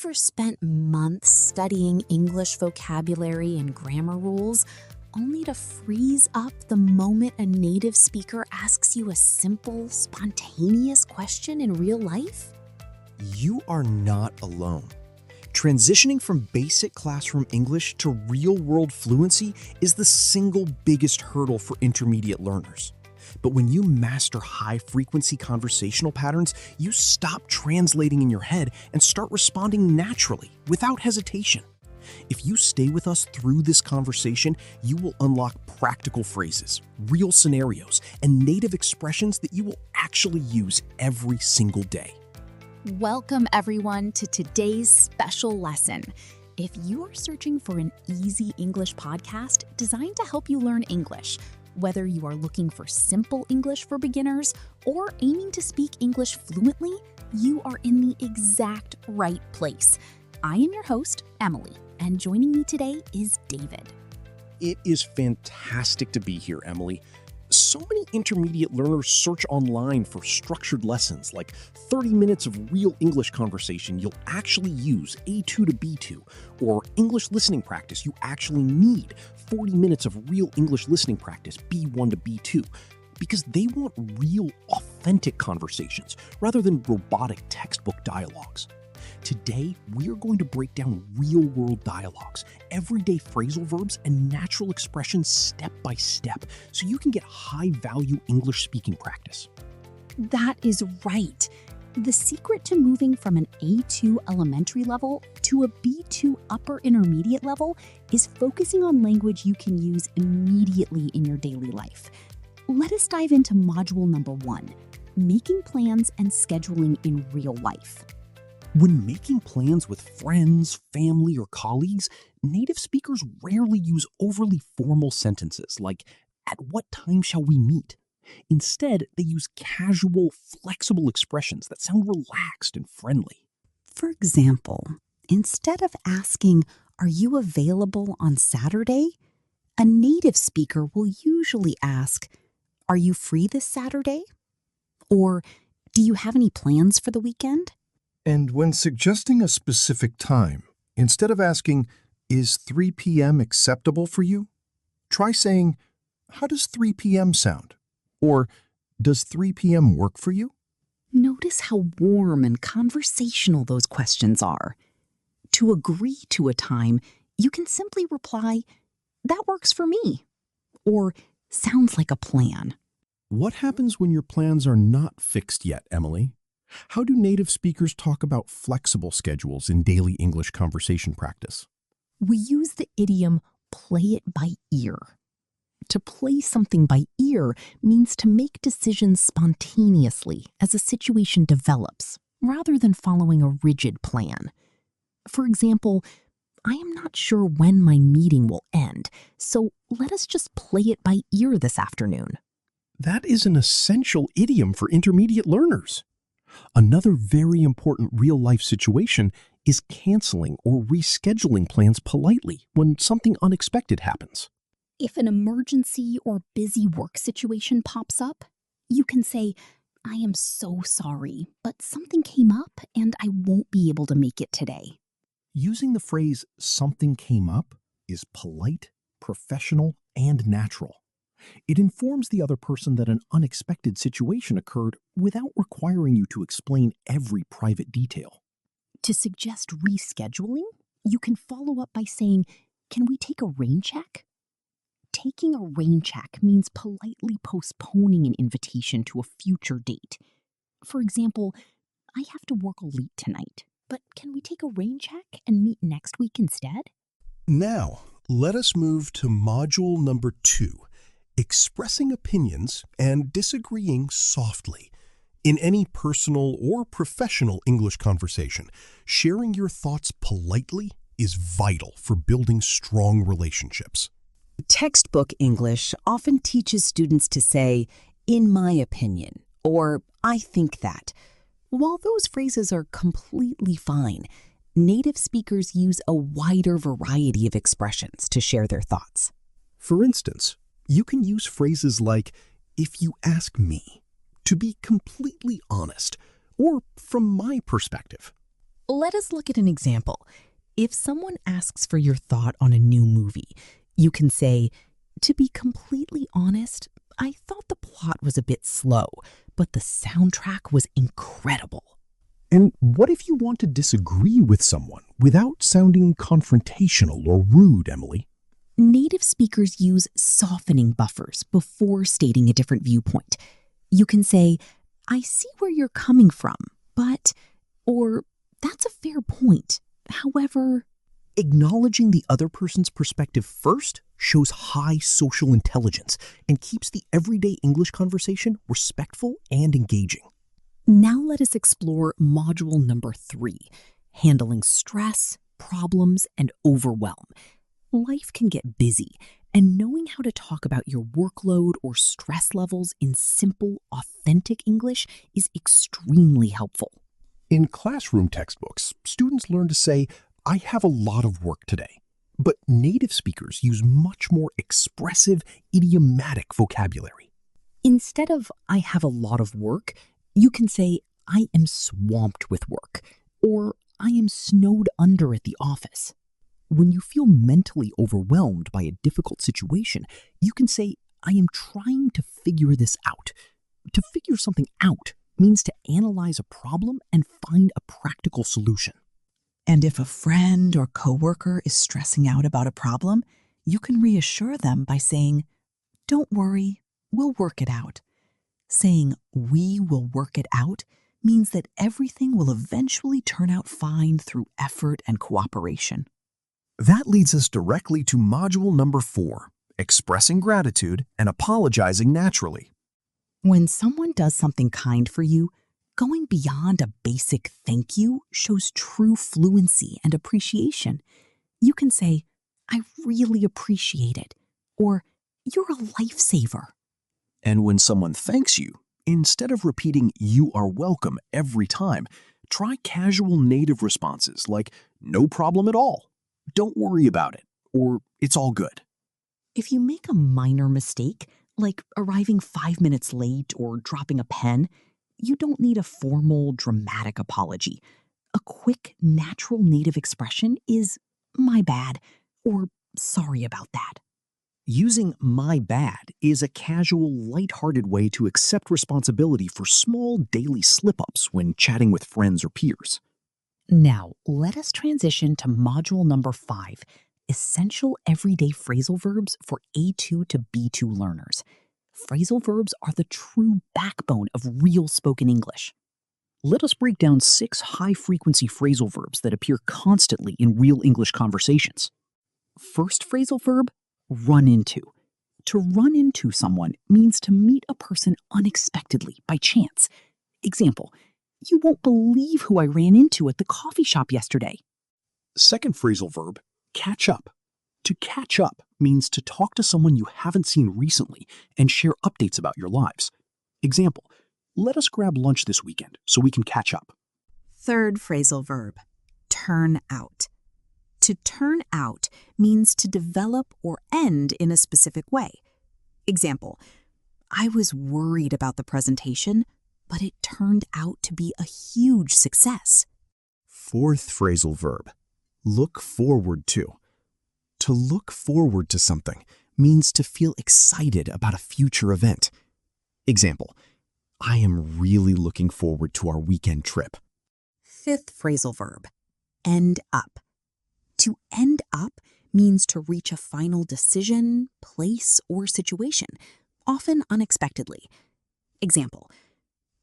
ever spent months studying English vocabulary and grammar rules only to freeze up the moment a native speaker asks you a simple, spontaneous question in real life? You are not alone. Transitioning from basic classroom English to real-world fluency is the single biggest hurdle for intermediate learners. But when you master high-frequency conversational patterns, you stop translating in your head and start responding naturally, without hesitation. If you stay with us through this conversation, you will unlock practical phrases, real scenarios, and native expressions that you will actually use every single day. Welcome, everyone, to today's special lesson. If you are searching for an easy English podcast designed to help you learn English, whether you are looking for simple English for beginners or aiming to speak English fluently, you are in the exact right place. I am your host, Emily, and joining me today is David. It is fantastic to be here, Emily. So many intermediate learners search online for structured lessons like 30 minutes of real English conversation you'll actually use A2 to B2, or English listening practice you actually need 40 minutes of real English listening practice B1 to B2, because they want real, authentic conversations rather than robotic textbook dialogues. Today, we are going to break down real-world dialogues, everyday phrasal verbs, and natural expressions step by step so you can get high-value English speaking practice. That is right. The secret to moving from an A2 elementary level to a B2 upper intermediate level is focusing on language you can use immediately in your daily life. Let us dive into module number 1, making plans and scheduling in real life. When making plans with friends, family, or colleagues, native speakers rarely use overly formal sentences like, "At what time shall we meet?" Instead, they use casual, flexible expressions that sound relaxed and friendly. For example, instead of asking, "Are you available on Saturday?" a native speaker will usually ask, "Are you free this Saturday?" Or, "Do you have any plans for the weekend?" And when suggesting a specific time, instead of asking, "Is 3 p.m. acceptable for you?" try saying, "How does 3 p.m. sound?" Or, "Does 3 p.m. work for you?" Notice how warm and conversational those questions are. To agree to a time, you can simply reply, "That works for me," or "Sounds like a plan." What happens when your plans are not fixed yet, Emily? How do native speakers talk about flexible schedules in daily English conversation practice? We use the idiom "play it by ear." To play something by ear means to make decisions spontaneously as a situation develops, rather than following a rigid plan. For example, "I am not sure when my meeting will end, so let us just play it by ear this afternoon." That is an essential idiom for intermediate learners. Another very important real-life situation is canceling or rescheduling plans politely when something unexpected happens. If an emergency or busy work situation pops up, you can say, "I am so sorry, but something came up and I won't be able to make it today." Using the phrase "something came up" is polite, professional, and natural. It informs the other person that an unexpected situation occurred without requiring you to explain every private detail. To suggest rescheduling, you can follow up by saying, "Can we take a rain check?" Taking a rain check means politely postponing an invitation to a future date. For example, "I have to work late tonight, but can we take a rain check and meet next week instead?" Now, let us move to module number 2, expressing opinions and disagreeing softly. In any personal or professional English conversation, sharing your thoughts politely is vital for building strong relationships. Textbook English often teaches students to say, "in my opinion," or "I think that." While those phrases are completely fine, native speakers use a wider variety of expressions to share their thoughts. For instance, you can use phrases like, "If you ask me," to be completely honest, or "from my perspective." Let us look at an example. If someone asks for your thought on a new movie, you can say, "To be completely honest, I thought the plot was a bit slow, but the soundtrack was incredible." And what if you want to disagree with someone without sounding confrontational or rude, Emily? Native speakers use softening buffers before stating a different viewpoint. You can say, "I see where you're coming from, but," or "That's a fair point. However," Acknowledging the other person's perspective first shows high social intelligence and keeps the everyday English conversation respectful and engaging. Now let us explore module number 3, handling stress, problems, and overwhelm. Life can get busy, and knowing how to talk about your workload or stress levels in simple, authentic English is extremely helpful. In classroom textbooks, students learn to say, "I have a lot of work today." But native speakers use much more expressive, idiomatic vocabulary. Instead of "I have a lot of work," you can say "I am swamped with work," or "I am snowed under at the office." When you feel mentally overwhelmed by a difficult situation, you can say, "I am trying to figure this out." To figure something out means to analyze a problem and find a practical solution. And if a friend or coworker is stressing out about a problem, you can reassure them by saying, "Don't worry, we'll work it out." Saying "we will work it out" means that everything will eventually turn out fine through effort and cooperation. That leads us directly to module number 4, expressing gratitude and apologizing naturally. When someone does something kind for you, going beyond a basic thank you shows true fluency and appreciation. You can say, "I really appreciate it," or "You're a lifesaver." And when someone thanks you, instead of repeating "you are welcome" every time, try casual native responses like "no problem at all," "don't worry about it," or "it's all good." If you make a minor mistake, like arriving 5 minutes late or dropping a pen, you don't need a formal, dramatic apology. A quick, natural native expression is "my bad," or "sorry about that." Using "my bad" is a casual, lighthearted way to accept responsibility for small daily slip-ups when chatting with friends or peers. Now, let us transition to module number 5, essential everyday phrasal verbs for A2 to B2 learners. Phrasal verbs are the true backbone of real spoken English. Let us break down 6 high-frequency phrasal verbs that appear constantly in real English conversations. First phrasal verb, run into. To run into someone means to meet a person unexpectedly, by chance. Example, "You won't believe who I ran into at the coffee shop yesterday." Second phrasal verb, catch up. To catch up means to talk to someone you haven't seen recently and share updates about your lives. Example, "Let us grab lunch this weekend so we can catch up." Third phrasal verb, turn out. To turn out means to develop or end in a specific way. Example, "I was worried about the presentation, but it turned out to be a huge success." Fourth phrasal verb, look forward to. To look forward to something means to feel excited about a future event. Example, "I am really looking forward to our weekend trip." Fifth phrasal verb, end up. To end up means to reach a final decision, place, or situation, often unexpectedly. Example,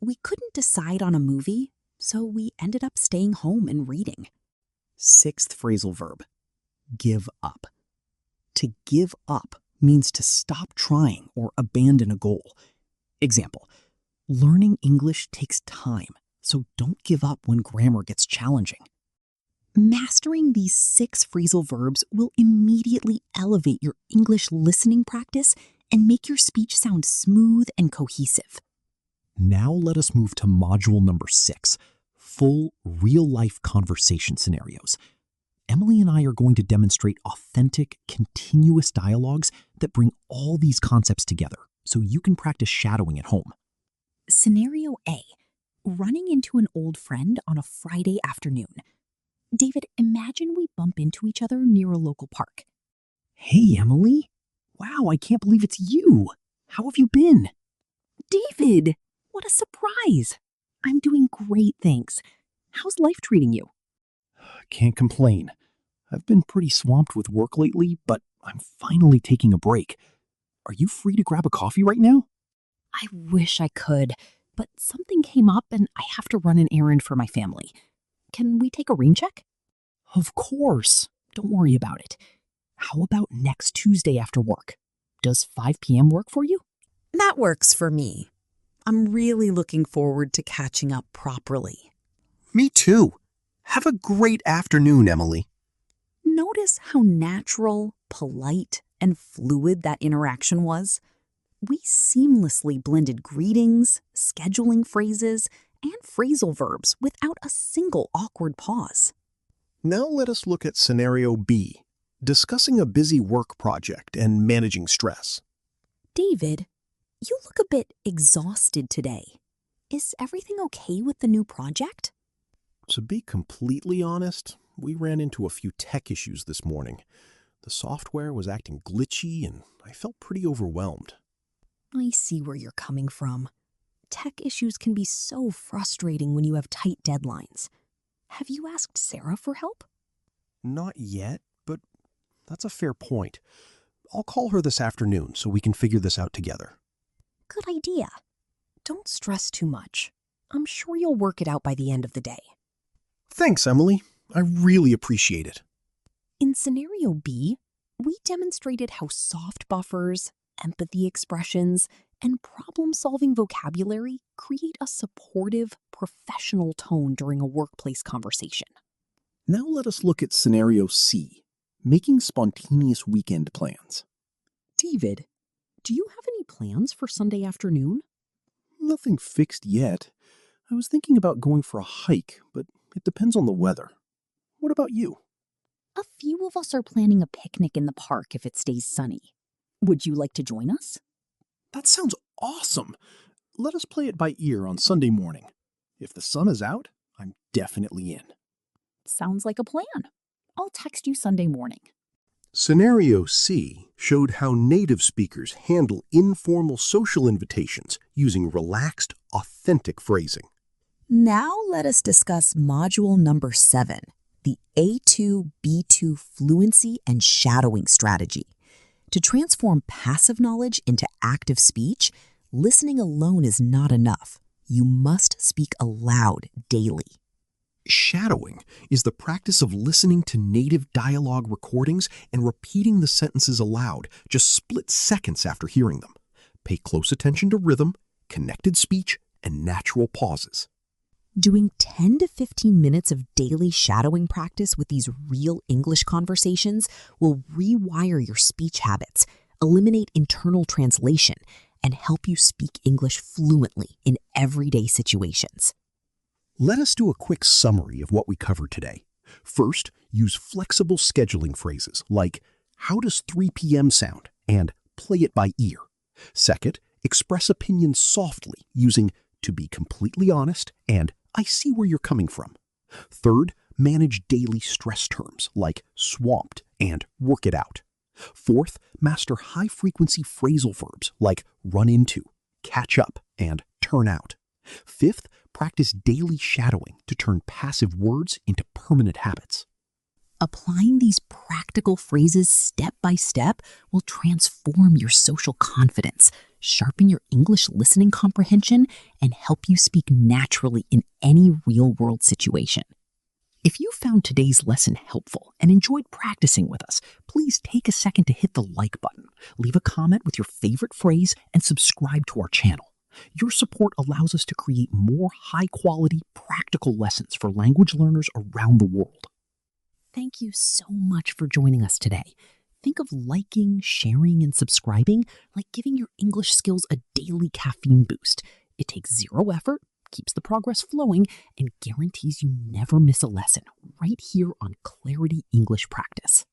"We couldn't decide on a movie, so we ended up staying home and reading." Sixth phrasal verb, give up. To give up means to stop trying or abandon a goal. Example, "Learning English takes time, so don't give up when grammar gets challenging." Mastering these 6 phrasal verbs will immediately elevate your English listening practice and make your speech sound smooth and cohesive. Now let us move to module number 6, full real-life conversation scenarios. Emily and I are going to demonstrate authentic, continuous dialogues that bring all these concepts together so you can practice shadowing at home. Scenario A, running into an old friend on a Friday afternoon. David, imagine we bump into each other near a local park. Hey, Emily. Wow, I can't believe it's you. How have you been? David, what a surprise. I'm doing great, thanks. How's life treating you? Can't complain. I've been pretty swamped with work lately, but I'm finally taking a break. Are you free to grab a coffee right now? I wish I could, but something came up and I have to run an errand for my family. Can we take a rain check? Of course. Don't worry about it. How about next Tuesday after work? Does 5 p.m. work for you? That works for me. I'm really looking forward to catching up properly. Me too. Have a great afternoon, Emily. Notice how natural, polite, and fluid that interaction was? We seamlessly blended greetings, scheduling phrases, and phrasal verbs without a single awkward pause. Now let us look at scenario B, discussing a busy work project and managing stress. David, you look a bit exhausted today. Is everything okay with the new project? To be completely honest, we ran into a few tech issues this morning. The software was acting glitchy and I felt pretty overwhelmed. I see where you're coming from. Tech issues can be so frustrating when you have tight deadlines. Have you asked Sarah for help? Not yet, but that's a fair point. I'll call her this afternoon so we can figure this out together. Good idea. Don't stress too much. I'm sure you'll work it out by the end of the day. Thanks, Emily. I really appreciate it. In scenario B, we demonstrated how soft buffers, empathy expressions, and problem-solving vocabulary create a supportive, professional tone during a workplace conversation. Now let us look at scenario C, making spontaneous weekend plans. David, do you have any plans for Sunday afternoon? Nothing fixed yet. I was thinking about going for a hike, but it depends on the weather. What about you? A few of us are planning a picnic in the park if it stays sunny. Would you like to join us? That sounds awesome. Let us play it by ear on Sunday morning. If the sun is out, I'm definitely in. Sounds like a plan. I'll text you Sunday morning. Scenario C showed how native speakers handle informal social invitations using relaxed, authentic phrasing. Now let us discuss module number 7, the A2-B2 fluency and shadowing strategy. To transform passive knowledge into active speech, listening alone is not enough. You must speak aloud daily. Shadowing is the practice of listening to native dialogue recordings and repeating the sentences aloud just split seconds after hearing them. Pay close attention to rhythm, connected speech, and natural pauses. Doing 10 to 15 minutes of daily shadowing practice with these real English conversations will rewire your speech habits, eliminate internal translation, and help you speak English fluently in everyday situations. Let us do a quick summary of what we covered today. First, use flexible scheduling phrases like, "How does 3 p.m. sound?" and "play it by ear." Second, express opinions softly using "to be completely honest" and "I see where you're coming from." Third, manage daily stress terms like swamped and work it out. Fourth, master high-frequency phrasal verbs like run into, catch up, and turn out. Fifth, practice daily shadowing to turn passive words into permanent habits. Applying these practical phrases step by step will transform your social confidence, sharpen your English listening comprehension, and help you speak naturally in any real-world situation. If you found today's lesson helpful and enjoyed practicing with us, please take a second to hit the like button, leave a comment with your favorite phrase, and subscribe to our channel. Your support allows us to create more high-quality, practical lessons for language learners around the world. Thank you so much for joining us today. Think of liking, sharing, and subscribing like giving your English skills a daily caffeine boost. It takes zero effort, keeps the progress flowing, and guarantees you never miss a lesson right here on Clarity English Practice.